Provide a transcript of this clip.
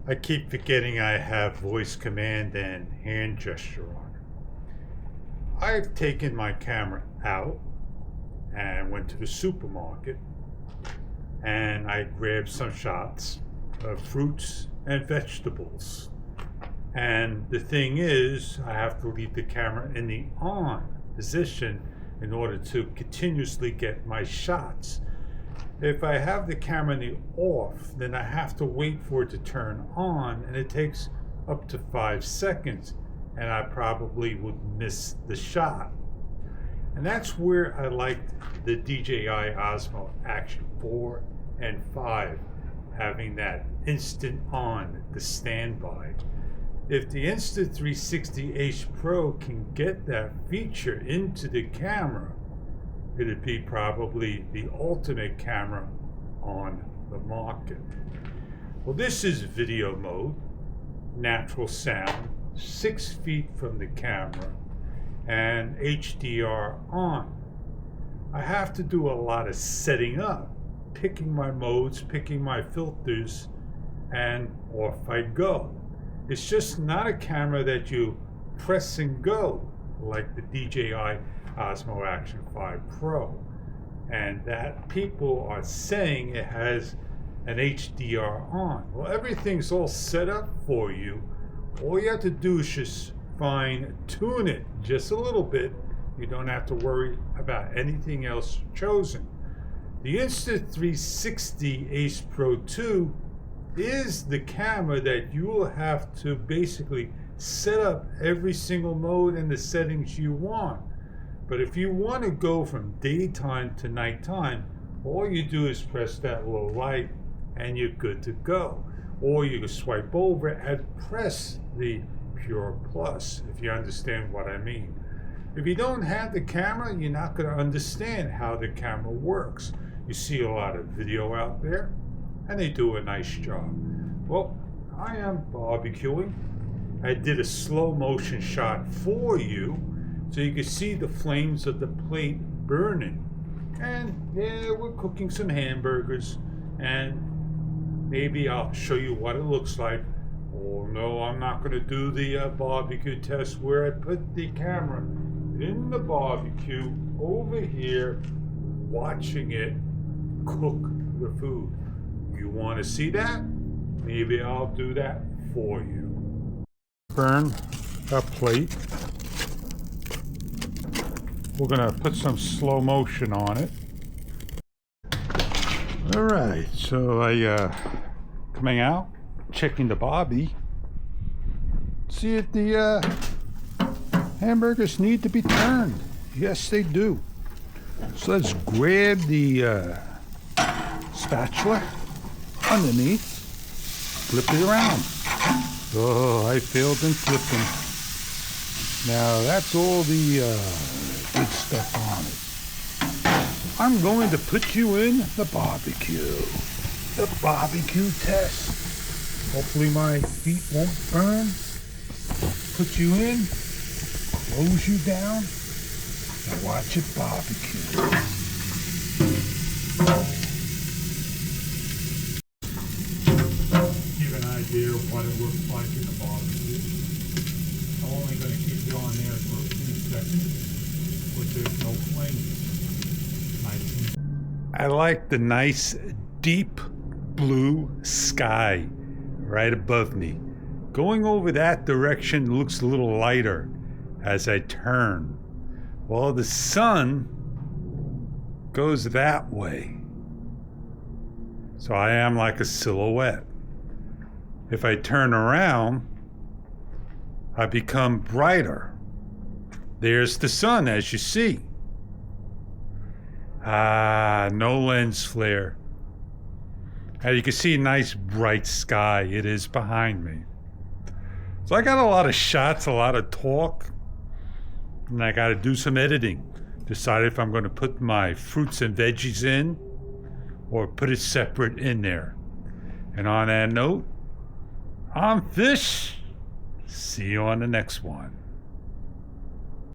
I keep forgetting I have voice command and hand gesture on it. I've taken my camera out and went to the supermarket and I grabbed some shots of fruits and vegetables. And the thing is, I have to leave the camera in the on position in order to continuously get my shots. If I have the camera in the off, then I have to wait for it to turn on, and it takes up to 5 seconds, and I probably would miss the shot. And that's where I liked the DJI Osmo Action 4 and 5, having that instant on, the standby. If the Insta360 Ace Pro can get that feature into the camera, it'd be probably the ultimate camera on the market. Well, this is video mode, natural sound, 6 feet from the camera, and HDR on. I have to do a lot of setting up, picking my modes, picking my filters, and off I go. It's just not a camera that you press and go like the DJI Osmo Action 5 Pro, and that people are saying it has an HDR on. Well, everything's all set up for you. All you have to do is just fine tune it just a little bit. You don't have to worry about anything else chosen. The Insta360 Ace Pro 2 is the camera that you will have to basically set up every single mode and the settings you want. But if you want to go from daytime to nighttime, all you do is press that little light and you're good to go. Or you can swipe over and press the Pure Plus, if you understand what I mean. If you don't have the camera, you're not going to understand how the camera works. You see a lot of video out there, and they do a nice job. Well, I am barbecuing. I did a slow motion shot for you, so you can see the flames of the plate burning. And yeah, we're cooking some hamburgers, and maybe I'll show you what it looks like. Oh no, I'm not going to do the barbecue test where I put the camera in the barbecue over here, watching it cook the food. You want to see that? Maybe I'll do that for you. Burn a plate. We're gonna put some slow motion on it. All right, so I coming out, checking the bobby. See if the hamburgers need to be turned. Yes, they do. So let's grab the spatula underneath, flip it around. Oh, I failed in flipping. Now that's all the good stuff on it. I'm going to put you in the barbecue test. Hopefully my feet won't burn. Put you in, close you down, and watch it barbecue. Give an idea of what it looks like in the barbecue. I'm only going to keep it on there for a few seconds, but there's no flame. I like the nice deep blue sky right above me. Going over that direction looks a little lighter as I turn. Well, the sun goes that way. So I am like a silhouette. If I turn around, I become brighter. There's the sun, as you see. No lens flare. As you can see, nice bright sky. It is behind me. So I got a lot of shots, a lot of talk, and I got to do some editing. Decide if I'm going to put my fruits and veggies in or put it separate in there. And on that note, I'm Fish. See you on the next one.